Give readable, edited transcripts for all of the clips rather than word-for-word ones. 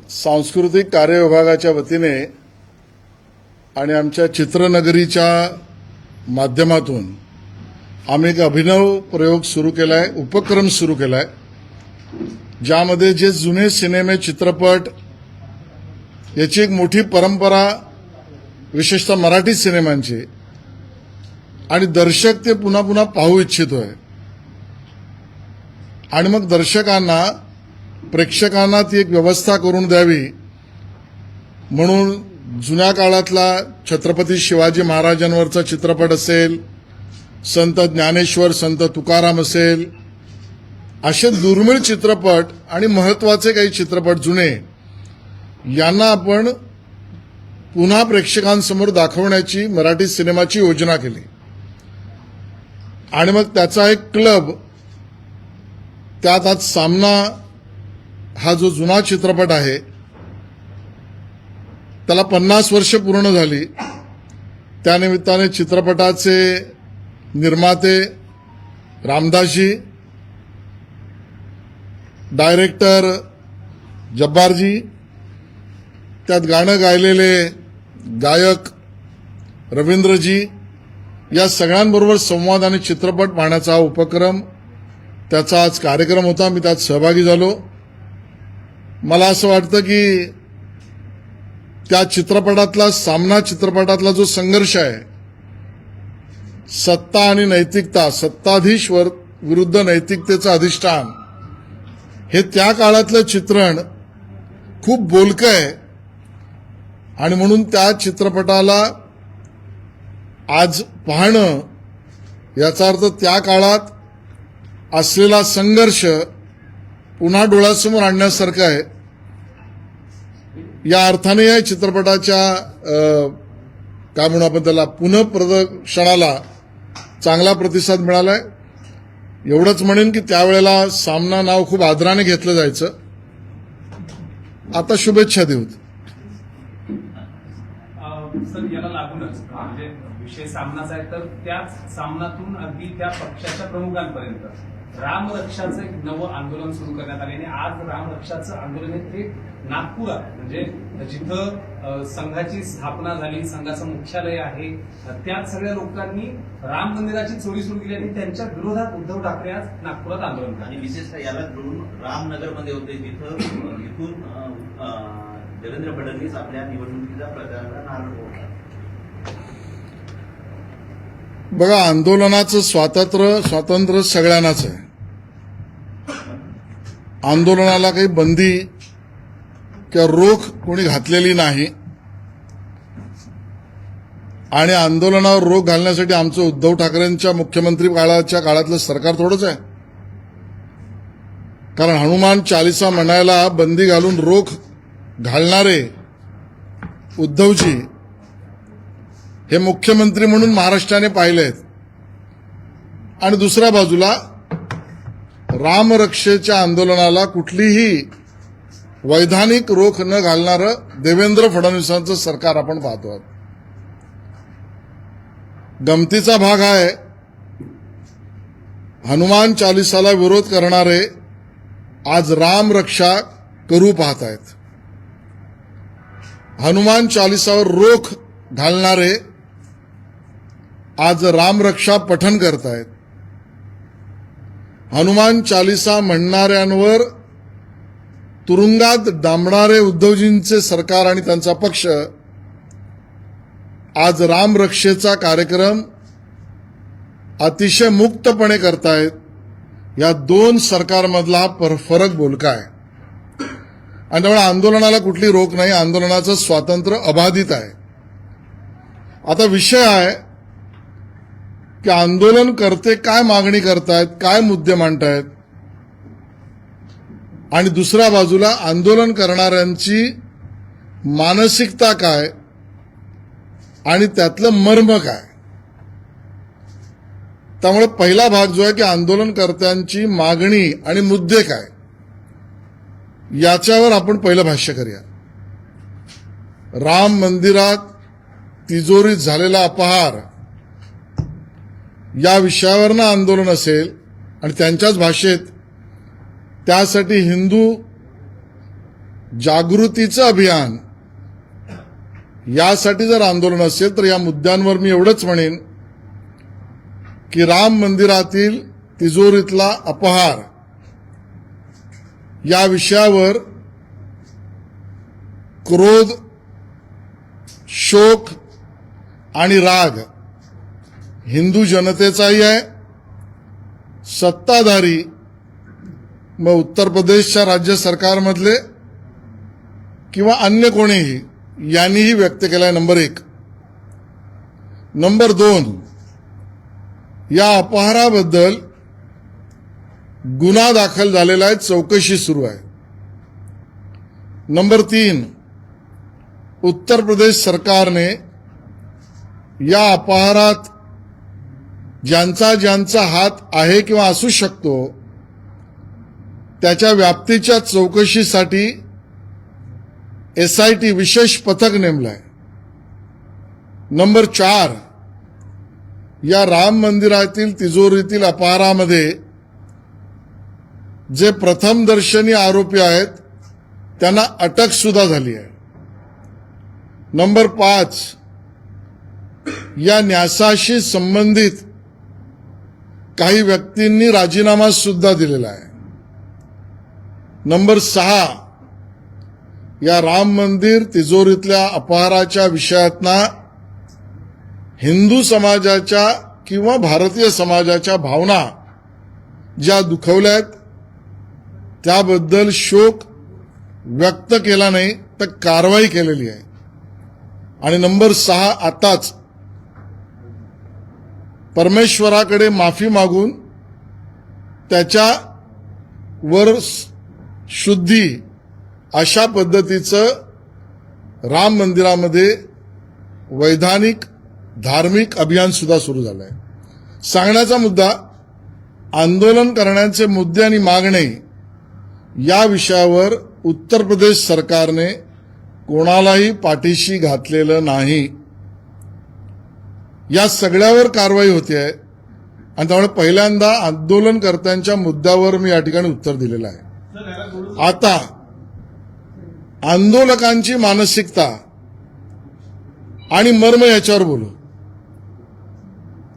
सांस्कृतिक कार्य विभागाच्या वतीने आणि आमच्या चित्रनगरीच्या माध्यमातून आम्ही एक अभिनव प्रयोग सुरू केलाय, उपक्रम सुरू केलाय, ज्यामध्ये जे जुने सिनेमे, चित्रपट याची एक मोठी परंपरा, विशेषतः मराठी सिनेमांची, आणि दर्शक ते पुन्हा पुन्हा पाहू इच्छितोय. आणि मग दर्शकांना, प्रेक्षकांना ती एक व्यवस्था करून द्यावी म्हणून जुन्या काळातला छत्रपती शिवाजी महाराजांवरचा चित्रपट असेल, संत ज्ञानेश्वर, संत तुकाराम असेल, असे दुर्मिळ चित्रपट आणि महत्वाचे काही चित्रपट जुने यांना आपण पुन्हा प्रेक्षकांसमोर दाखवण्याची मराठी सिनेमाची योजना केली. आणि मग त्याचा एक क्लब, त्यात आज सामना हा जो जुना चित्रपट आहे त्याला 50 वर्ष पूर्ण झाली. त्यानिमित्ताने चित्रपटाचे निर्माते रामदासजी, डायरेक्टर जब्बारजी, त्यात गाणं गायलेले गायक रवींद्रजी, या सगळ्यांबरोबर संवाद आणि चित्रपट पाहण्याचा हा उपक्रम, त्याचा आज कार्यक्रम होता. मी त्यात सहभागी झालो. मला असं वाटतं की त्या चित्रपटातला, सामना चित्रपटातला जो संघर्ष आहे, सत्ता आणि नैतिकता, सत्ताधीश विरुद्ध नैतिकतेचं अधिष्ठान, हे त्या काळातलं चित्रण खूप बोलकं आहे. आणि म्हणून त्या चित्रपटाला आज पाहणं याचा अर्थ त्या काळात असलेला संघर्ष पुन्हा डोळ्यासमोर आणण्यासारखं आहे. या अर्थाने या चित्रपटाच्या काय म्हणू आपण त्याला, पुनःप्रदर्शनाला चांगला प्रतिसाद मिळालाय. एवढंच म्हणेन की त्यावेळेला सामना नाव खूप आदराने घेतलं जायचं. आता शुभेच्छा देऊत. सर, याला लागूनच म्हणजे विषय सामनाचा आहे, तर त्याच सामनातून अगदी त्या पक्षाच्या प्रमुखांपर्यंत रामरक्षाचं एक नवं आंदोलन सुरू करण्यात आले. आणि आज रामरक्षाचं आंदोलन हे थेट नागपुरात, म्हणजे जिथं संघाची स्थापना झाली, संघाचं मुख्यालय आहे, त्याच सगळ्या लोकांनी राम मंदिराची चोरी सुरू केली आणि त्यांच्या विरोधात उद्धव ठाकरे आज नागपुरात आंदोलन केलं. आणि विशेषतः याला जोडून रामनगरमध्ये होते, तिथं इथून देवेंद्र फडणवीस आपल्या निवडणुकीचा प्रचाराला नारळ फोडला. बघा, आंदोलनाचं स्वातंत्र्य सगळ्यांनाच आहे. आंदोलनाला काही बंदी किंवा रोख कोणी घातलेली नाही. आणि आंदोलनावर रोख घालण्यासाठी आमचं उद्धव ठाकरेंच्या मुख्यमंत्री काळातलं सरकार थोडंच आहे. कारण हनुमान चालिसा म्हणायला बंदी घालून रोख घालणारे उद्धवजी हे मुख्यमंत्री म्हणून महाराष्ट्राने पाहिलेत. आणि दुसऱ्या बाजूला रामरक्षेच्या आंदोलनाला कुठलीही वैधानिक रोख न घालणारं देवेंद्र फडणवीसांचं सरकार आपण पाहतो आहोत. गमतीचा भाग आहे, हनुमान चालिसाला विरोध करणारे आज रामरक्षा करू पाहत आहेत. हनुमान चालिसावर रोख घालणारे आज रामरक्षा पठण करतायत. हनुमान चालिसा म्हणणाऱ्यांवर तुरुंगात डांबणारे उद्धवजींचे सरकार आणि त्यांचा पक्ष आज रामरक्षेचा कार्यक्रम अतिशय मुक्तपणे करतायत. या दोन सरकारमधला फरक बोलका आहे. आणि त्यामुळे आंदोलनाला कुठली रोख नाही, आंदोलनाचं स्वातंत्र्य अबाधित आहे. आता विषय आहे की आंदोलनकर्ते काय मागणी करतायत, काय मुद्दे मांडतायत, आणि दुसऱ्या बाजूला आंदोलन करणाऱ्यांची मानसिकता काय आणि त्यातलं मर्म काय. त्यामुळे पहिला भाग जो आहे की आंदोलनकर्त्यांची मागणी आणि मुद्दे काय, याच्यावर आपण पहिलं भाष्य करूया. राम मंदिरात तिजोरीत झालेला अपहार या विषयावरनं आंदोलन असेल आणि त्यांच्याच भाषेत त्यासाठी हिंदू जागृतीचं अभियान यासाठी जर आंदोलन असेल तर या मुद्द्यांवर मी एवढंच म्हणेन की राम मंदिरातील तिजोरीतला अपहार या विषयावर क्रोध, शोक आणि राग हिंदू जनतेचाही आहे. सत्ताधारी मग उत्तर प्रदेशच्या राज्य सरकारमधले किंवा अन्य कोणीही यांनीही व्यक्त केलाय. नंबर 1. नंबर 2, या अपहाराबद्दल गुन्हा दाखल झालेला आहे, चौकशी सुरू आहे. नंबर 3, उत्तर प्रदेश सरकारने या अपहारात ज्यांचा ज्यांचा हात आहे किंवा असू शकतो त्याच्या व्याप्तीच्या चौकशीसाठी SIT विशेष पथक नेमलंय. नंबर 4, या राम मंदिरातील तिजोरीतील अपहारामध्ये जे प्रथमदर्शनी आरोपी आहेत त्यांना अटक सुद्धा झाली आहे. नंबर 5, या न्यासाशी संबंधित काही व्यक्तींनी राजीनामा सुद्धा दिलेला आहे. नंबर 6, या राम मंदिर तिजोरीतल्या अपहाराच्या विषयातना हिंदू समाजाच्या किंवा भारतीय समाजाच्या भावना ज्या दुखवल्यात त्याबद्दल शोक व्यक्त केला नाही तर कारवाई केलेली आहे. आणि नंबर 6, आताच परमेश्वराकडे माफी मागून त्याच्यावर शुद्धी अशा पद्धतीचं राम मंदिरामध्ये वैधानिक धार्मिक अभियान सुद्धा सुरू झालं आहे. सांगण्याचा मुद्दा, आंदोलन करण्याचे मुद्दे आणि मागणे या विषयावर उत्तर प्रदेश सरकारने कोणालाही पाठीशी घातलेलं नाही. या सगळ्यावर कारवाई होते आहे आणि त्यामुळे पहिल्यांदा आंदोलनकर्त्यांच्या मुद्द्यावर मी या ठिकाणी उत्तर दिलेलं आहे. आता आंदोलकांची मानसिकता आणि मर्म याच्यावर बोलू.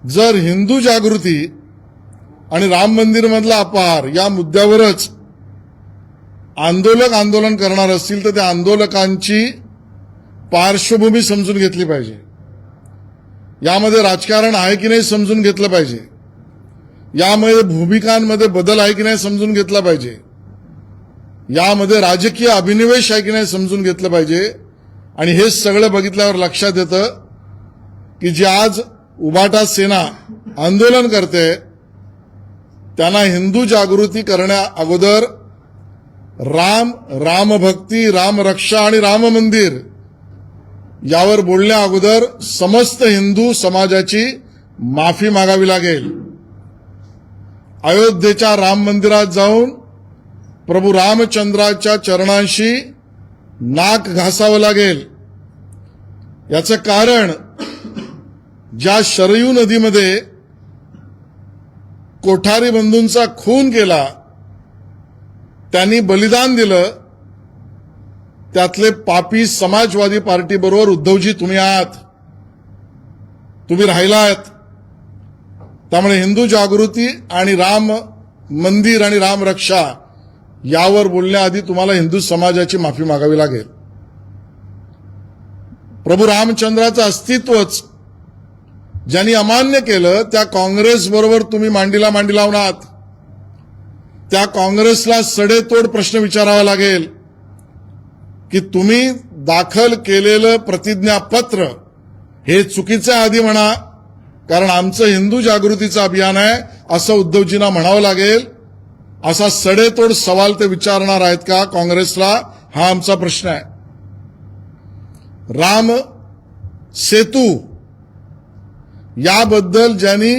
जर हिंदू जागृती आणि राम मंदिरमधला अपहार या मुद्द्यावरच आंदोलक आंदोलन करणार असतील तर त्या आंदोलकांची पार्श्वभूमी समजून घेतली पाहिजे. यामध्ये राजकारण आहे की नाही समजून घेतलं पाहिजे. यामध्ये भूमिकांमध्ये बदल आहे की नाही समजून घेतला पाहिजे. यामध्ये राजकीय अभिनिवेश आहे की नाही समजून घेतलं पाहिजे. आणि हे सगळं बघितल्यावर लक्षात येतं की जे आज उभाटा सेना आंदोलन करते त्यांना हिंदू जागृती करण्या अगोदर राम, रामभक्ती, रामरक्षा आणि राम मंदिर यावर बोलण्या अगोदर समस्त हिंदू समाजाची माफी मागावी लागेल. अयोध्येच्या राम मंदिरात जाऊन प्रभू रामचंद्राच्या चरणांशी नाक घासावं लागेल. याचं कारण, ज्या शरयू नदीमध्ये कोठारी बंधूंचा खून केला, त्यांनी बलिदान दिलं, त्यातले पापी समाजवादी पार्टी बरोबर उद्धवजी तुम्ही आहात, तुम्ही राहिलात. त्यामुळे हिंदू जागृती आणि राम मंदिर आणि राम रक्षा यावर बोलण्याआधी तुम्हाला हिंदू समाजाची माफी मागावी लागेल. प्रभू रामचंद्राचं अस्तित्वच ज्यांनी अमान्य केलं त्या काँग्रेस बरोबर तुम्ही मांडीला मांडी लावून आहात. त्या काँग्रेसला सडेतोड प्रश्न विचारावा लागेल की तुम्ही दाखल केलेलं प्रतिज्ञापत्र हे चुकीचं आधी म्हणा, कारण आमचं हिंदू जागृतीचं अभियान आहे असं उद्धवजींना म्हणावं लागेल. असा सडेतोड सवाल ते विचारणार आहेत का काँग्रेसला, हा आमचा प्रश्न आहे. राम सेतू याबद्दल ज्यांनी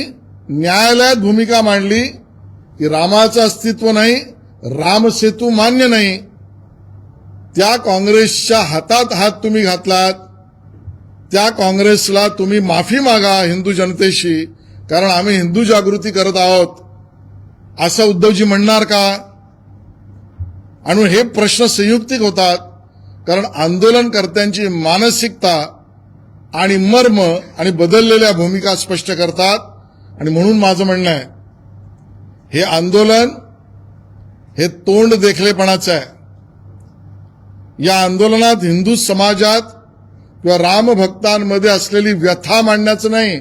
न्यायालयात भूमिका मांडली की रामाचं अस्तित्व नाही, राम सेतू मान्य नाही, त्या काँग्रेसच्या हातात हात तुम्ही घातलात. त्या काँग्रेसला तुम्ही माफी मागा हिंदू जनतेशी, कारण आम्ही हिंदू जागृती करत आहोत असं उद्धवजी म्हणणार का? आणि हे प्रश्न संयुक्तिक होतात, कारण आंदोलनकर्त्यांची मानसिकता आणि मर्म आणि बदललेल्या भूमिका स्पष्ट करतात. आणि म्हणून माझं म्हणणं आहे, हे आंदोलन हे तोंड देखलेपणाचं आहे. या आंदोलनात हिंदू समाजात किंवा रामभक्तांमध्ये असलेली व्यथा मांडण्याचं नाही,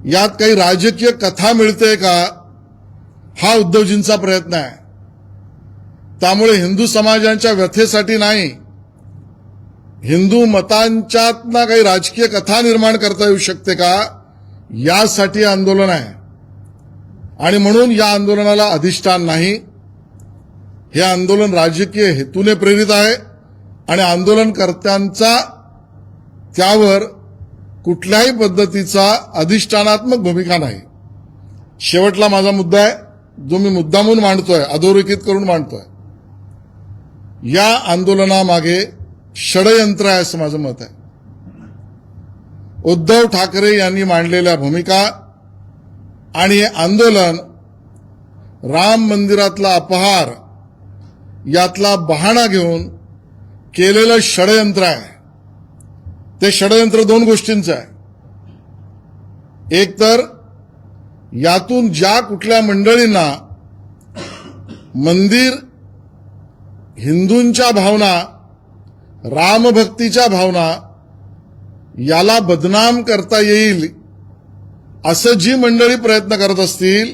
यात काही राजकीय कथा मिळते का, हा उद्धवजींचा प्रयत्न आहे. त्यामुळे हिंदू समाजाच्या व्यथेसाठी नाही, हिंदू मतांच्यातनं काही राजकीय कथा निर्माण करता येऊ शकते का, यासाठी आंदोलन आहे. आणि म्हणून या आंदोलनाला अधिष्ठान नाही. हे आंदोलन राजकीय हेतूने प्रेरित आहे आणि आंदोलनकर्त्यांचा त्यावर कुठल्याही पद्धतीचा अधिष्ठानात्मक भूमिका नाही. शेवटला माझा मुद्दा आहे, जो मी मुद्दामून मांडतोय, अधोरेखित करून मांडतोय. या आंदोलनामागे षडयंत्र आहे असं माझं मत आहे. उद्धव ठाकरे यांनी मांडलेल्या भूमिका आणि हे आंदोलन राम मंदिरातला अपहार यातला बहाणा घेऊन केलेलं षडयंत्र आहे. ते षडयंत्र दोन गोष्टींचं आहे. एक तर यातून ज्या कुठल्या मंडळींना मंदिर, हिंदूंच्या भावना, रामभक्तीच्या भावना याला बदनाम करता येईल असं जी मंडळी प्रयत्न करत असतील,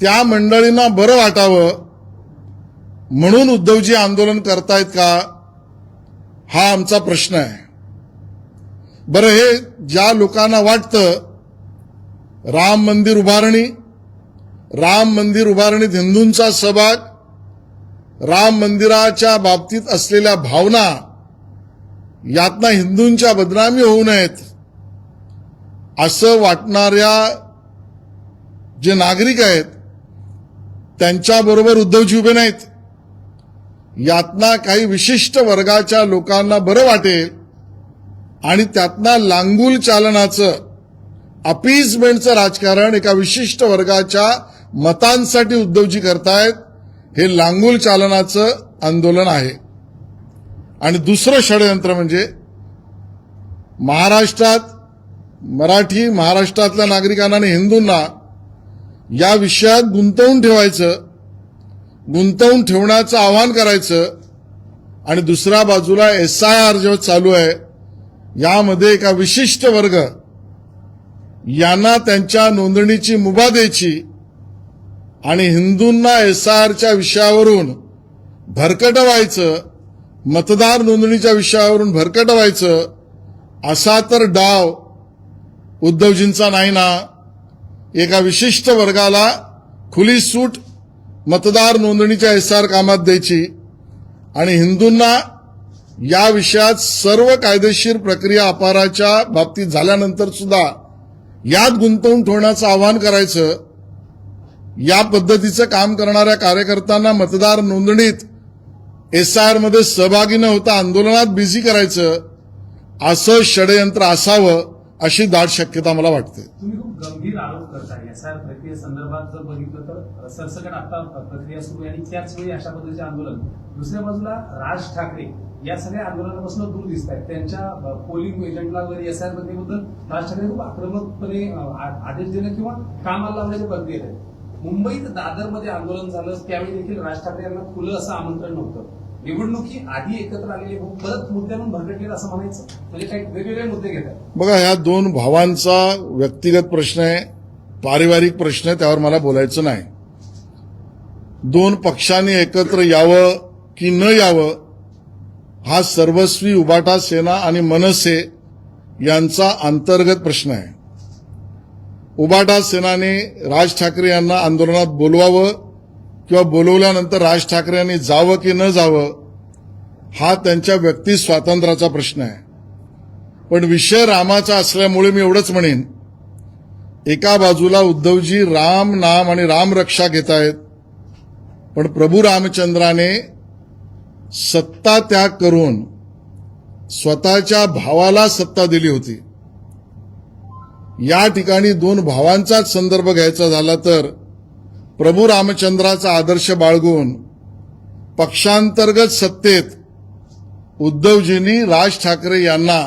त्या मंडळींना बरं वाटावं म्हणून उद्धवजी आंदोलन करतायत का, हा आमचा प्रश्न आहे. बरं, हे ज्या लोकांना वाटतं राम मंदिर उभारणीत हिंदूंचा सहभाग, राम मंदिराच्या बाबतीत असलेल्या भावना यातनं हिंदूंच्या बदनामी होऊ नयेत असं वाटणाऱ्या जे नागरिक आहेत त्यांच्याबरोबर उद्धवजी उभे नाहीत. यातना काही विशिष्ट वर्गाच्या लोकांना बरं वाटेल आणि त्यातना लांगुल चालनाचं, अपीजमेंटचं राजकारण एका विशिष्ट वर्गाच्या मतांसाठी उद्धवजी करतायत. हे लांगुल चालनाचं आंदोलन आहे. आणि दुसरं षडयंत्र म्हणजे महाराष्ट्रातल्या नागरिकांना आणि हिंदूंना या विषयात गुंतवून ठेवण्याचं आवाहन करायचं. आणि दुसऱ्या बाजूला SIR जेव्हा चालू आहे, यामध्ये एका विशिष्ट वर्ग यांना त्यांच्या नोंदणीची मुभा द्यायची आणि हिंदूंना SIRच्या विषयावरून भरकटवायचं, मतदार नोंदणीच्या विषयावरून भरकटवायचं, असा तर डाव उद्धवजींचा नाही ना. एका विशिष्ट वर्गाला खुली सूट मतदार नोंदणीच्या SIR कामात द्यायची आणि हिंदूंना या विषयात सर्व कायदेशीर प्रक्रिया अपहाराच्या बाबतीत झाल्यानंतर सुद्धा यात गुंतवून ठेवण्याचं आवाहन करायचं. या पद्धतीचं काम करणाऱ्या कार्यकर्त्यांना मतदार नोंदणीत SIR मध्ये सहभागी न होता आंदोलनात बिझी करायचं, असं षडयंत्र असावं अशी दाट शक्यता मला वाटते. तुम्ही खूप गंभीर आरोप करता SIR प्रक्रियेसंदर्भात. जर बघितलं तर सरसकट आता प्रक्रिया सुरू आहे आणि त्याच वेळी अशा पद्धतीचे आंदोलन. दुसऱ्या बाजूला राज ठाकरे या सगळ्या आंदोलनापासून दूर दिसत आहेत. त्यांच्या पोलिंग एजंटला वगैरे SIR प्रक्रियेबद्दल राज ठाकरे खूप आक्रमकपणे आदेश देणं किंवा कामाला लावण्याच्या प्रक्रियेत आहेत. मुंबईत दादरमध्ये आंदोलन झालं त्यावेळी देखील राज ठाकरे यांना खुलं असं आमंत्रण नव्हतं. निवडणुकी आधी एकत्र आलेले परत मुद्द्यावरून भरकटलेलं असं म्हणायचं, म्हणजे काही वेगवेगळे मुद्दे घेतात. बघा, ह्या दोन भावांचा व्यक्तिगत प्रश्न आहे, पारिवारिक प्रश्न आहे, त्यावर मला बोलायचं नाही. दोन पक्षांनी एकत्र यावं की न यावं हा सर्वस्वी उबाटा सेना आणि मनसे यांचा अंतर्गत प्रश्न आहे. उबाटा सेनाने राज ठाकरे यांना आंदोलनात बोलवावं किंवा बोलवल्यानंतर राज ठाकरे यांनी जावं की न जावं हा त्यांच्या व्यक्ती स्वातंत्र्याचा प्रश्न आहे. पण विषय रामाचा असल्यामुळे मी एवढंच म्हणेन, एका बाजूला उद्धवजी राम नाम आणि रामरक्षा घेत आहेत, पण प्रभू रामचंद्राने सत्ता त्याग करून स्वतःच्या भावाला सत्ता दिली होती. या ठिकाणी दोन भावांचाच संदर्भ घ्यायचा झाला तर प्रभू रामचंद्राचा आदर्श बाळगून पक्षांतर्गत सत्तेत उद्धवजींनी राज ठाकरे यांना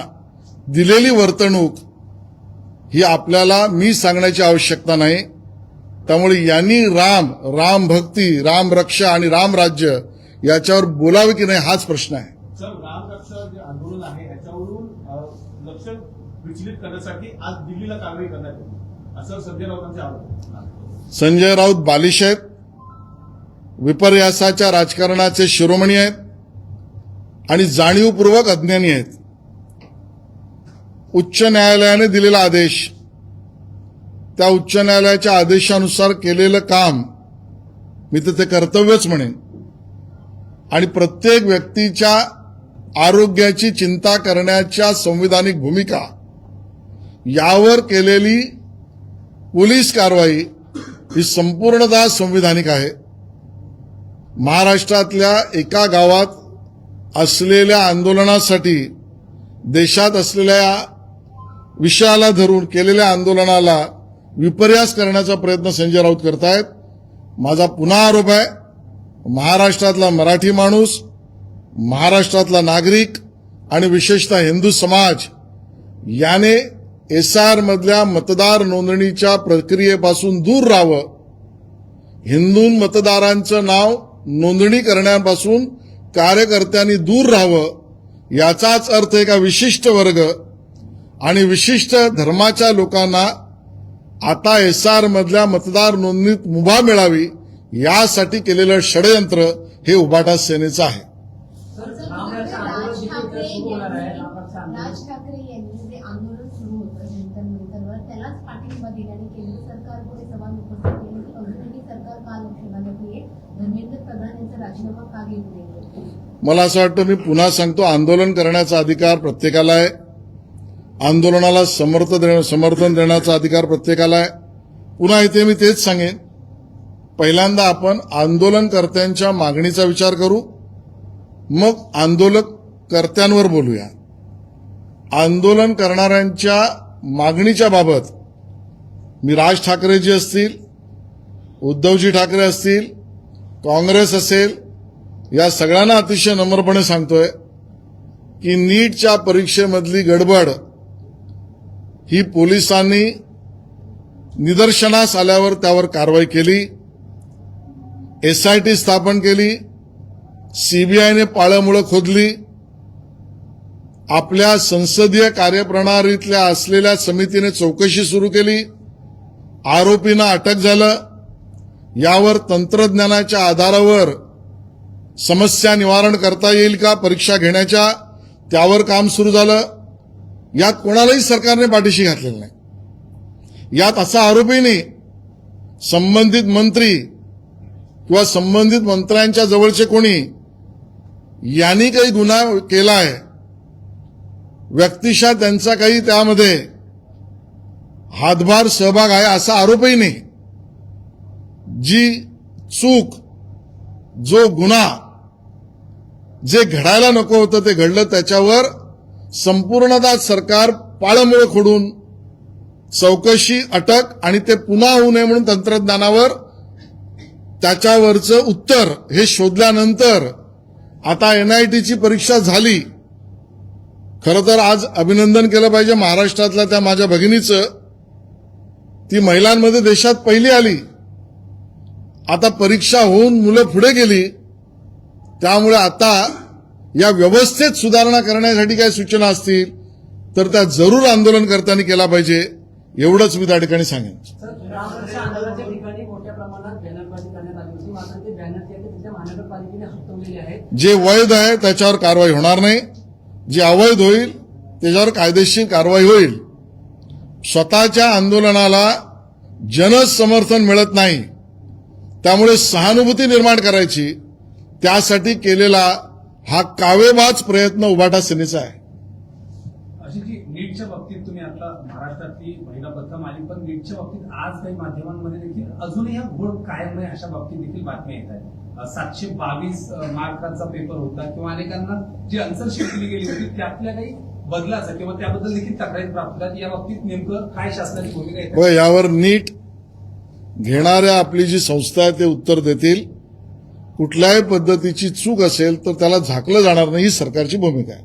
दिलेली वर्तणूक ही आपल्याला मी सांगण्याची आवश्यकता नाही. त्यामुळे यांनी राम भक्ती, राम रक्षा आणि राम राज्य याच्यावर बोलावे की नाही हाच प्रश्न आहे. सर, राम रक्षा जे आंदोलन आहे याच्यावरून लक्ष विचलित करण्यासाठी आज दिल्लीला कारवाई करण्यात येईल असं संजय राऊतांचे आरोप आहे. संजय राऊत बालिश आहेत, विपर्यासाच्या राजकारणाचे शिरोमणी आहेत आणि जाणीवपूर्वक अज्ञानी आहेत. उच्च न्यायालयाने दिलेला आदेश, त्या उच्च न्यायालयाच्या आदेशानुसार केलेलं काम मी तर ते कर्तव्यच म्हणेन. आणि प्रत्येक व्यक्तीच्या आरोग्याची चिंता करण्याच्या संविधानिक भूमिका यावर केलेली पोलीस कारवाई ही संपूर्णतः संविधानिक आहे. महाराष्ट्रातल्या एका गावात असलेल्या आंदोलनासाठी, देशात असलेल्या विषयाला धरून केलेल्या आंदोलनाला विपर्यास करण्याचा प्रयत्न संजय राऊत करतायत. माझा पुन्हा आरोप आहे, महाराष्ट्रातला मराठी माणूस, महाराष्ट्रातला नागरिक आणि विशेषतः हिंदू समाज याने एसआर मधल्या मतदार नोंदणीच्या प्रक्रियेपासून दूर राहावं. हिंदू मतदारांचं नाव नोंदणी करण्यापासून कार्यकर्त्यांनी दूर राहावं. याचाच अर्थ एका विशिष्ट वर्ग आणि विशिष्ट धर्माच्या लोकांना आता एसआर मधल्या मतदार नोंदणीत मुभा मिळावी यासाठी केलेलं षडयंत्र हे उभाटा सेनेचं आहे. राज ठाकरे यांनी जे आंदोलन सुरू होतं जंतर मंतरवर त्यालाच पाठिंबा दिल्याने केंद्र सरकारपुढे सवाल उपस्थित केले की अजूनही सरकार का लक्ष घालत नाहीये, धर्मेंद्र प्रधान यांचा राजीनामा का घेऊ नये. मला असं वाटतं, मी पुन्हा सांगतो, आंदोलन करण्याचा अधिकार प्रत्येकाला आहे. आंदोलनाला समर्थन देण्याचा अधिकार प्रत्येकाला आहे. पुन्हा इथे मी तेच सांगेन, पहिल्यांदा आपण आंदोलनकर्त्यांच्या मागणीचा विचार करू, मग आंदोलनकर्त्यांवर बोलूया. आंदोलन करणाऱ्यांच्या मागणीच्या बाबत मी राज ठाकरेजी असतील, उद्धवजी ठाकरे असतील, काँग्रेस असेल, या सगळ्यांना अतिशय नम्रपणे सांगतोय की नीटच्या परीक्षेमधली गडबड ही पोलिसांनी निदर्शनास आल्यावर त्यावर कारवाई केली, एसआयटी स्थापन केली, सीबीआयने पाळंमुळं खोदली, आपल्या संसदीय कार्यप्रणालीतल्या असलेल्या समितीने चौकशी सुरू केली, आरोपींना अटक झालं. यावर तंत्रज्ञानाच्या आधारावर समस्या निवारण करता येईल का परीक्षा घेण्याच्या, त्यावर काम सुरू झालं. यात कोणालाही सरकारने पाठीशी घातलेलं नाही. यात असा आरोपही नाही संबंधित मंत्री किंवा संबंधित मंत्र्यांच्या जवळचे कोणी यांनी काही गुन्हा केलाय, व्यक्तिशः त्यांचा काही त्यामध्ये हातभार सहभाग आहे असा आरोपही नाही. जी चूक, जो गुन्हा, जे घडायला नको होतं ते घडलं, त्याच्यावर संपूर्णतः सरकार पाळंमुळं खोडून चौकशी, अटक आणि ते पुन्हा होऊ नये म्हणून तंत्रज्ञानावर त्याच्यावरचं उत्तर हे शोधल्यानंतर आता एनआयटीची परीक्षा झाली. खरं तर आज अभिनंदन केलं पाहिजे महाराष्ट्रातल्या त्या माझ्या भगिनीचं, ती महिलांमध्ये देशात पहिली आली. आता परीक्षा होऊन मुलं पुढे गेली. त्यामुळे आता या व्यवस्थेत सुधारणा करण्यासाठी काही सूचना असतील तर त्या जरूर आंदोलनकर्त्यांनी केला पाहिजे, एवढंच मी त्या ठिकाणी सांगेन. रामरक्षा आंदोलनाच्या ठिकाणी मोठ्या प्रमाणात बॅनरबाजी करण्यात आली होती, मात्र ते बॅनर तिथल्या महानगरपालिकेने हटवलेले आहेत. जे वैध आहे त्याच्यावर कारवाई होणार नाही, जे अवैध होईल त्याच्यावर कायदेशीर कारवाई होईल. स्वतःच्या आंदोलनाला जनसमर्थन मिळत नाही, त्यामुळे सहानुभूती निर्माण करायची, त्यासाठी केलेला हा कावेबाज प्रयत्न उभाटा सेनेचा आहे. अशी जी नीटच्या बाबतीत तुम्ही आता महाराष्ट्रातली महिला प्रथम आली, पण नीटच्या बाबतीत आज काही माध्यमांमध्ये देखील अजूनही हा घोळ कायम नाही अशा बाबतीत देखील बातम्या येत आहेत. 722 मार्कांचा पेपर होता किंवा अनेकांना जी आन्सरशीट दिली गेली होती त्यातल्या काही बदलाचा किंवा त्याबद्दल देखील तक्रारी प्राप्त होतात. या बाबतीत नेमकं काय शासनाची भूमिका आहे? व यावर नीट घेणाऱ्या आपली जी संस्था आहे ते उत्तर देतील. कुठल्याही पद्धतीची चूक असेल तर त्याला झाकलं जाणार नाही, ही सरकारची भूमिका आहे.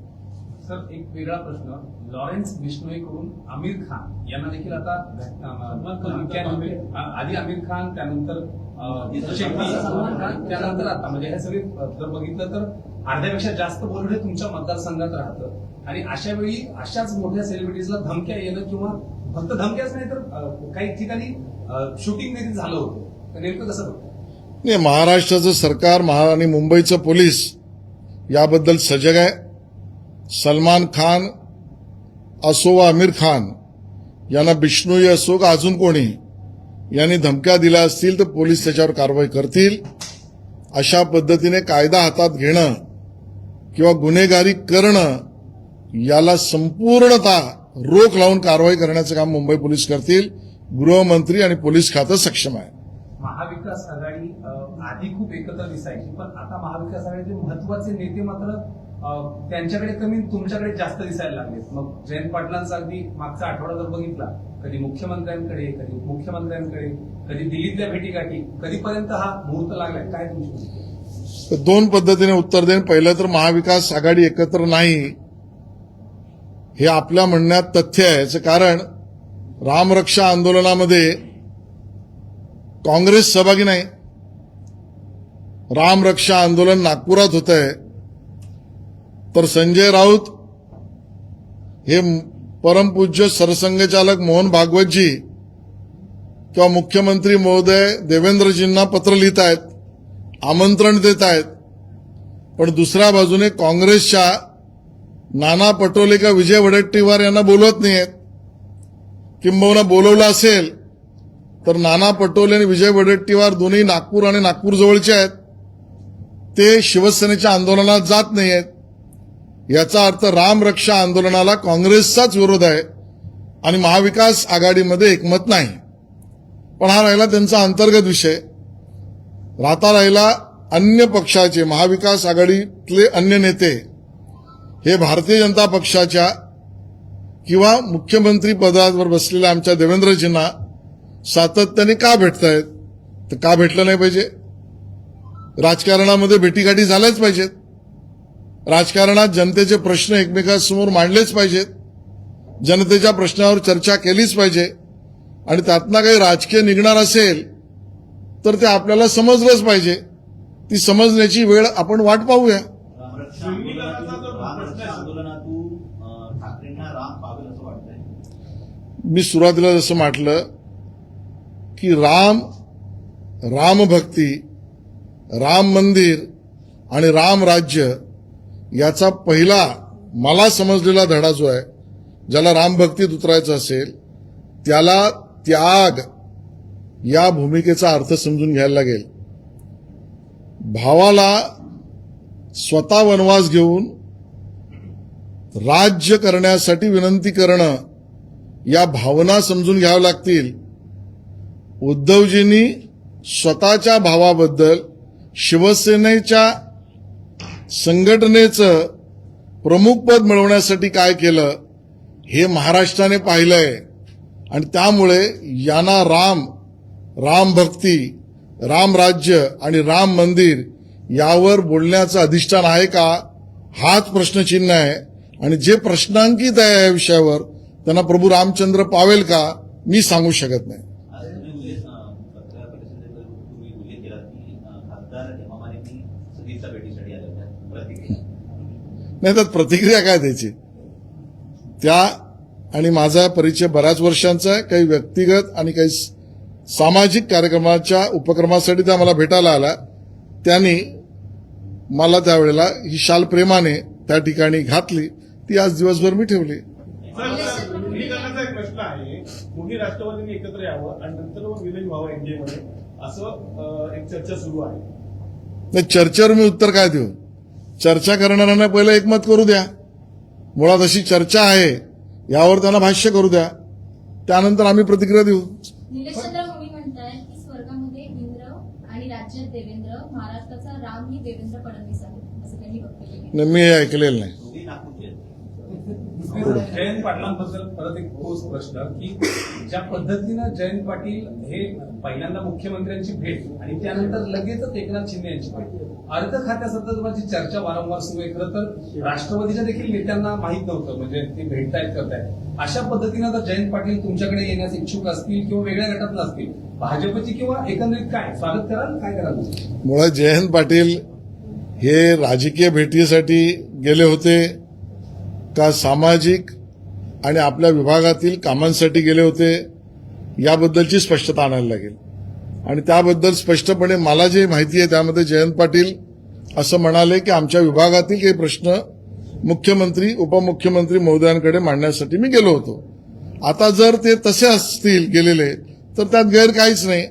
सर एक वेगळा प्रश्न, लॉरेन्स बिश्नोईकडून आमिर खान यांना देखील आता आधी आमिर खान, त्यानंतर शेट्टी, सलमान खान, त्यानंतर आता म्हणजे हे सगळे जर बघितलं तर अर्ध्यापेक्षा जास्त बोलणे तुमच्या मतदारसंघात राहतं आणि अशा वेळी अशाच मोठ्या सेलिब्रिटीजला धमक्या येणं किंवा फक्त धमक्याच नाही तर काही ठिकाणी शूटिंग देखील झालं होतं, तर नेमकं कसं बघतं? नाही, महाराष्ट्राचं सरकार आणि मुंबईचं पोलीस याबद्दल सजग आहे. सलमान खान असो वा आमिर खान यांना बिश्नोई असो का अजून कोणी यांनी धमक्या दिल्या असतील तर पोलीस त्याच्यावर कारवाई करतील. अशा पद्धतीने कायदा हातात घेणं किंवा गुन्हेगारी करणं याला संपूर्णतः रोख लावून कारवाई करण्याचं काम मुंबई पोलीस करतील. गृहमंत्री आणि पोलीस खातं सक्षम आहे. महाविकास आघाडी आधी खूप एकत्र दिसायची, पण आता महाविकास आघाडीचे महत्वाचे नेते मात्र त्यांच्याकडे कमी, तुमच्याकडे जास्त दिसायला लागले. मग जयंत पाटलांचा अगदी मागचा आठवडा जर बघितला, कधी मुख्यमंत्र्यांकडे, कधी उपमुख्यमंत्र्यांकडे, कधी दिल्लीतल्या भेटीगाठी, कधीपर्यंत हा मुहूर्त लागलाय, काय तुमची? दोन पद्धतीने उत्तर देईन. पहिलं तर महाविकास आघाडी एकत्र नाही हे आपल्या म्हणण्यात तथ्य आहे. याचं कारण रामरक्षा आंदोलनामध्ये काँग्रेस सहभागी नाही. रामरक्षा आंदोलन नागपुरात होत आहे, तर संजय राऊत हे परमपूज्य सरसंघचालक मोहन भागवतजी किंवा मुख्यमंत्री महोदय देवेंद्रजींना पत्र लिहित आहेत, आमंत्रण देत आहेत. पण दुसऱ्या बाजूने काँग्रेसच्या नाना पटोले का विजय वडेट्टीवार यांना बोलवत नाहीयेत. किंबहुना बोलवलं असेल तर नाना पटोले आणि विजय वडेट्टीवार दोन्ही नागपूर आणि नागपूर जवळचे आहेत, ते शिवसेनेच्या आंदोलनात जात नाहीयेत. याचा अर्थ रामरक्षा आंदोलनाला काँग्रेसचाच विरोध आहे आणि महाविकास आघाडीमध्ये एकमत नाही. पण हा राहिला त्यांचा अंतर्गत विषय. राहिला अन्य पक्षाचे, महाविकास आघाडीतले अन्य नेते हे भारतीय जनता पक्षाच्या किंवा मुख्यमंत्री पदावर बसलेल्या आमच्या देवेंद्रजींना सातत्याने का भेटतायत? तर का भेटलं नाही पाहिजे? राजकारणामध्ये भेटीगाठी झाल्याच पाहिजेत. राजकारणात जनतेचे प्रश्न एकमेकांसमोर मांडलेच पाहिजेत. जनतेच्या प्रश्नावर चर्चा केलीच पाहिजे आणि त्यातनं काही राजकीय निघणार असेल तर ते आपल्याला समजलंच पाहिजे. ती समजण्याची वेळ आपण वाट पाहूया. रामरक्षा आंदोलनातून ठाकरेंना राम पावेल असं वाटतंय? मी सुरुवातीला जसं म्हटलं की रामभक्ती, राम मंदिर आणि राम राज्य याचा पहिला मला समजलेला धडा जो आहे, ज्याला रामभक्तीत उतरायचं असेल त्याला त्याग या भूमिकेचा अर्थ समजून घ्यायला लागेल. भावाला स्वतः वनवास घेऊन राज्य करण्यासाठी विनंती करणं या भावना समजून घ्याव्या लागतील. उद्धवजींनी स्वतःच्या भावाबद्दल शिवसेनेच्या संघटनेचं प्रमुखपद मिळवण्यासाठी काय केलं हे महाराष्ट्राने पाहिलंय आणि त्यामुळे यांना राम भक्ती, राम राज्य आणि राम मंदिर यावर बोलण्याचं अधिष्ठान आहे का, हाच प्रश्नचिन्ह आहे. आणि जे प्रश्नांकित आहे या विषयावर त्यांना प्रभू रामचंद्र पावेल का, मी सांगू शकत नाही. पत्रकार परिषदेत तुम्ही उल्लेख केला की खासदार हेमा मालिनी सदिच्छा भेटीसाठी आल्या होत्या, प्रतिक्रिया नाही तर प्रतिक्रिया काय द्यायची? त्या आणि माझा परिचय बऱ्याच वर्षांचा आहे. काही व्यक्तिगत आणि काही सामाजिक कार्यक्रमाच्या उपक्रमासाठी त्या मला भेटायला आल्या. त्यांनी मला त्यावेळेला ही शाल प्रेमाने त्या ठिकाणी घातली, ती आज दिवसभर मी ठेवली. विलीकरणाचा एक प्रश्न आहे. दोन्ही राष्ट्रवादींनी एकत्र यावं आणि नंतर विलीन व्हावं एनडीएमध्ये, असं एक चर्चा सुरू आहे. नाही, चर्चेवर मी उत्तर काय देऊ? चर्चा करणाऱ्यांना पहिलं एकमत करू द्या. मुळात अशी चर्चा आहे, यावर त्यांना भाष्य करू द्या, त्यानंतर आम्ही प्रतिक्रिया देऊ. निलेशचंद्र मोदी म्हणताय की स्वर्गामध्ये इंद्र आणि राज्यात देवेंद्र, महाराष्ट्राचा राम ही देवेंद्र फडणवीस आहे, असं त्यांनी वक्तव्य केलं. नाही, मी हे ऐकलेलं नाही. दोघी नागपूरचे आहेत. जयंत पाटलांबद्दल परत एक ठोस प्रश्न की ज्या पद्धतीनं जयंत पाटील हे पहिल्यांदा मुख्यमंत्र्यांची भेट आणि त्यानंतर लगेचच एकनाथ शिंदे यांची भेट, अर्थ खात्यासंदर्भाची चर्चा वारंवार सुरू आहे. खरं तर राष्ट्रवादीच्या देखील नेत्यांना माहीत नव्हतं म्हणजे ते भेटतायत करतायत. अशा पद्धतीनं जर जयंत पाटील तुमच्याकडे येण्यास इच्छुक असतील किंवा वेगळ्या गटातला असतील, भाजपची किंवा एकंदरीत काय स्वागत कराल, काय कराल? मुळात जयंत पाटील हे राजकीय भेटीसाठी गेले होते का सामाजिक आणि आपल्या विभागातील कामांसाठी गेले होते याबद्दलची स्पष्टता आणायला लागेल. आणि त्याबद्दल स्पष्टपणे मला जे माहिती आहे त्यामध्ये जयंत पाटील असं म्हणाले की आमच्या विभागातील काही प्रश्न मुख्यमंत्री उपमुख्यमंत्री महोदयांकडे मांडण्यासाठी मी गेलो होतो. आता जर ते तसे असतील गेलेले तर त्यात गैर काहीच नाही.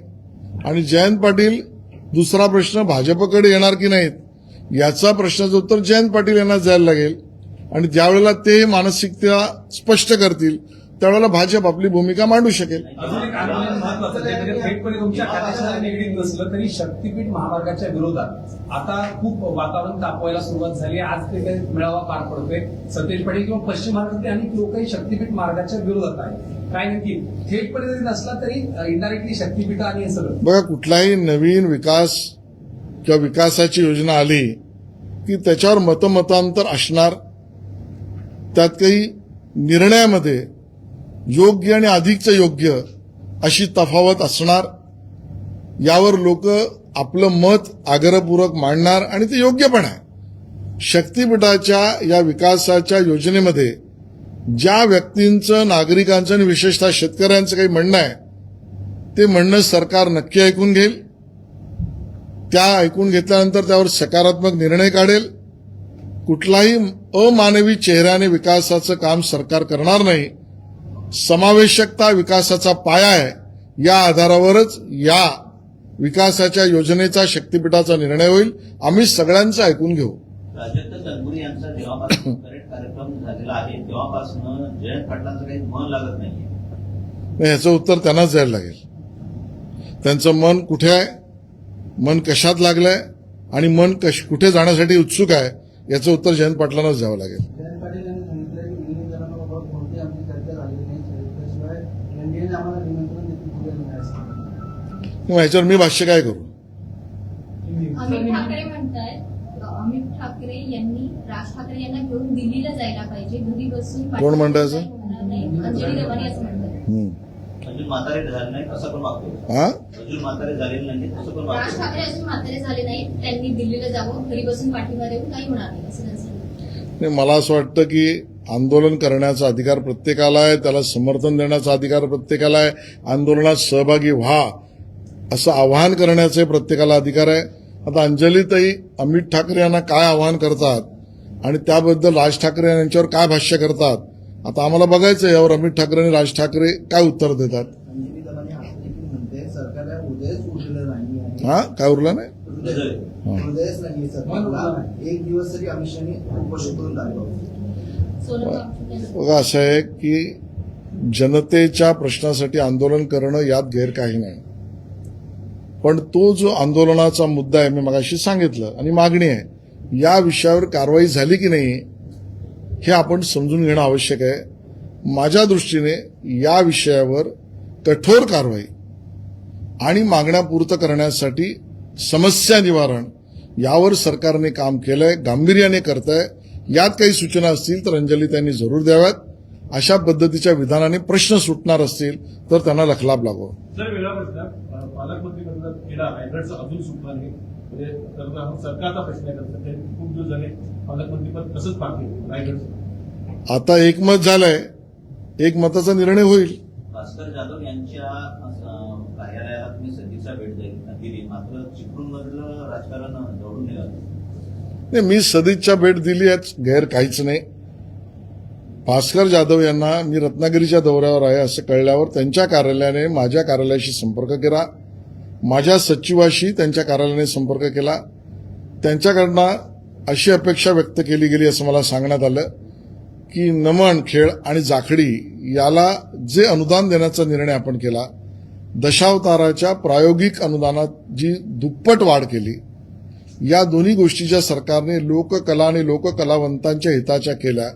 आणि जयंत पाटील दुसरा प्रश्न भाजपकडे येणार की नाहीत याचा प्रश्नाचं उत्तर जयंत पाटील यांना द्यायला लागेल. आणि ज्यावेळेला ते मानसिकता स्पष्ट करतील त्यावेळेला भाजप आपली भूमिका मांडू शकेल. अजून एक आंदोलन महत्वाचं आहे म्हणजे थेटपणे तुमच्या खात्याशी निगडीत नसलं तरी शक्तीपीठ महामार्गाच्या विरोधात आता खूप वातावरण तापवायला सुरुवात झाली. आज ते काही मेळावा पार पडतोय. सतेज पाटील किंवा पश्चिम महाराष्ट्रातले अनेक लोकही शक्तीपीठ मार्गाच्या विरोधात आहे. काय नक्की थेटपणे जरी नसला तरी इनडायरेक्टली शक्तीपीठ आणि हे सगळं बघा, कुठलाही नवीन विकास किंवा विकासाची योजना आली की त्याच्यावर मतमतांतर असणार. त्यात काही निर्णयामध्ये योग्य आणि अधिकचं योग्य अशी तफावत असणार. यावर लोक आपलं मत आग्रहपूर्वक मांडणार आणि ते योग्य पण आहे. शक्तीपीठाच्या या विकासाच्या योजनेमध्ये ज्या व्यक्तींचं नागरिकांचं आणि विशेषतः शेतकऱ्यांचं काही म्हणणं आहे ते म्हणणं सरकार नक्की ऐकून घेईल. त्या ऐकून घेतल्यानंतर त्यावर सकारात्मक निर्णय काढेल. कुठलाही अमानवी चेहऱ्याने विकासाचं काम सरकार करणार नाही. समावेशकता विकासाचा पाया आहे. या आधारावरच या विकासाच्या योजनेचा शक्तीपीठाचा निर्णय होईल. आम्ही सगळ्यांचं ऐकून घेऊ. प्राजक्त तनपुरे यांचा जेव्हापासून करेक्ट कार्यक्रम झालेला आहे तेव्हापासून जयंत पाटलांचं काही मन लागत नाहीये. ह्याचं उत्तर त्यांनाच द्यायला लागेल. त्यांचं मन कुठे आहे, मन कशात लागलंय आणि मन कुठे जाण्यासाठी उत्सुक आहे याचं उत्तर जयंत पाटलांनाच द्यावं लागेल. जयंत पाटील यांनी सांगितलं की निवेदनाबाबत कोणती आमची चर्चा झालेली नाही, त्याशिवाय एनडीएने आम्हाला निमंत्रण देखील दिलेलं नाही असं. मग ह्याच्यावर मी भाष्य काय करू? अमित ठाकरे म्हणतायत अमित ठाकरे यांनी राज ठाकरे यांना घेऊन दिल्लीला जायला पाहिजे, घरी बसून कोण म्हणतंय असं? अंजली रवानी असं म्हणतात. अजून म्हातारे झाले नाही असं पण मागतो. हा, अजून म्हातारे झालेले नाही असं पण राज मागतो. ठाकरे अजून म्हातारे झाले नाहीत, त्यांनी दिल्लीला जावं, घरी बसून पाठिंबा देऊन काही होणार नाही असं त्यांचं म्हणणं. नाही, मला असं वाटतं की आंदोलन करण्याचा अधिकार प्रत्येकाला आहे, त्याला समर्थन देण्याचा अधिकार प्रत्येकाला आहे, आंदोलनात सहभागी व्हा असं आवाहन करण्याचे प्रत्येकाला अधिकार आहे. आता अंजलीताई अमित ठाकरे यांना काय आवाहन करतात आणि त्याबद्दल राज ठाकरे यांच्यावर काय भाष्य करतात आता आम्हाला बघायचं. यावर अमित ठाकरे आणि राज ठाकरे काय उत्तर देतात. अंजली दमाने असं देखील म्हणते सरकारला हृदयच उरलेलं नाही आहे. हा, काय उरलं नाही. हृदयच नाही सरकारला. एक दिवस तरी अमित शहानी उपोषण करून दाखवलं. सोनम वांगचुक बघा, असं आहे की जनतेच्या प्रश्नासाठी आंदोलन करणं यात गैर काही नाही. पण तो जो आंदोलनाचा मुद्दा आहे मी मगाशी सांगितलं आणि मागणी आहे, या विषयावर कारवाई झाली की नाही हे आपण समजून घेणं आवश्यक आहे. माझ्या दृष्टीने या विषयावर कठोर कारवाई आणि मागण्या पूर्ण करण्यासाठी समस्या निवारण यावर सरकारने काम केलंय, गांभीर्याने करतंय. यात काही सूचना असतील तर अंजली त्यांनी जरूर द्याव्यात. अशा पद्धतीच्या विधानाने प्रश्न सुटणार असतील तर त्यांना लखलाप लागो. जर वेगळा प्रश्न पालकमंत्री पदाचा क्रीडा रायगडचं अजून सुटला नाही म्हणजे सरकारचा प्रश्न आहे. खूप दिवस झाले पालकमंत्री पद तसंच बाकी रायगडचं. आता एकमत झालंय, एकमताचा निर्णय होईल. भास्कर जाधव यांच्या कार्यालयाला तुम्ही सदिच्छा भेट दिली, मात्र चिपळूण मधलं राजकारण दौडून निघालं. नाही, मी सदिच्छा भेट दिली यात गैर काहीच नाही. भास्कर जाधव यांना मी रत्नागिरीच्या दौऱ्यावर आहे असं कळल्यावर त्यांच्या कार्यालयाने माझ्या कार्यालयाशी संपर्क केला, माझ्या सचिवाशी त्यांच्या कार्यालयाने संपर्क केला. त्यांच्याकडनं अशी अपेक्षा व्यक्त केली गेली असं मला सांगण्यात आलं की नमन, खेळ आणि जाखडी याला जे अनुदान देण्याचा निर्णय आपण केला, दशावताराच्या प्रायोगिक अनुदानात जी दुप्पट वाढ केली, या दोन्ही गोष्टी ज्या सरकारने लोककला आणि लोककलावंतांच्या हिताच्या केल्या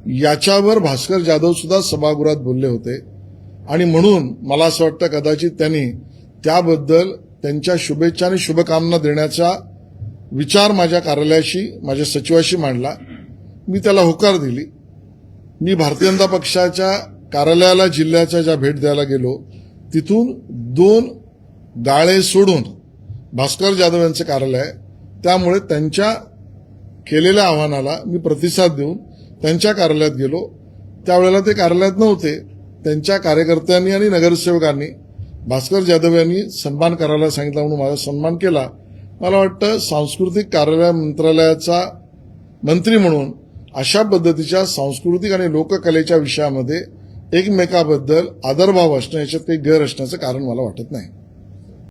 याच्यावर भास्कर जाधव सुद्धा सभागृहात बोलले होते आणि म्हणून मला असं वाटतं कदाचित त्यांनी त्याबद्दल त्यांच्या शुभेच्छा आणि शुभकामना देण्याचा विचार माझ्या कार्यालयाशी, माझ्या सचिवाशी मांडला. मी त्याला होकार दिली. मी भारतीय जनता पक्षाच्या कार्यालयाला जिल्ह्याच्या ज्या भेट द्यायला गेलो तिथून 2 गाळे सोडून भास्कर जाधव यांचं कार्यालय आहे. त्यामुळे त्यांच्या केलेल्या आव्हानाला मी प्रतिसाद देऊन त्यांच्या कार्यालयात गेलो. त्यावेळेला ते कार्यालयात नव्हते. त्यांच्या कार्यकर्त्यांनी आणि नगरसेवकांनी भास्कर जाधव यांनी सन्मान करायला सांगितला म्हणून माझा सन्मान केला. मला वाटतं सांस्कृतिक कार्यालय मंत्रालयाचा मंत्री म्हणून अशा पद्धतीच्या सांस्कृतिक आणि लोककलेच्या विषयामध्ये एकमेकाबद्दल आदरभाव असणं, याच्यात काही गैर असण्याचं कारण मला वाटत नाही.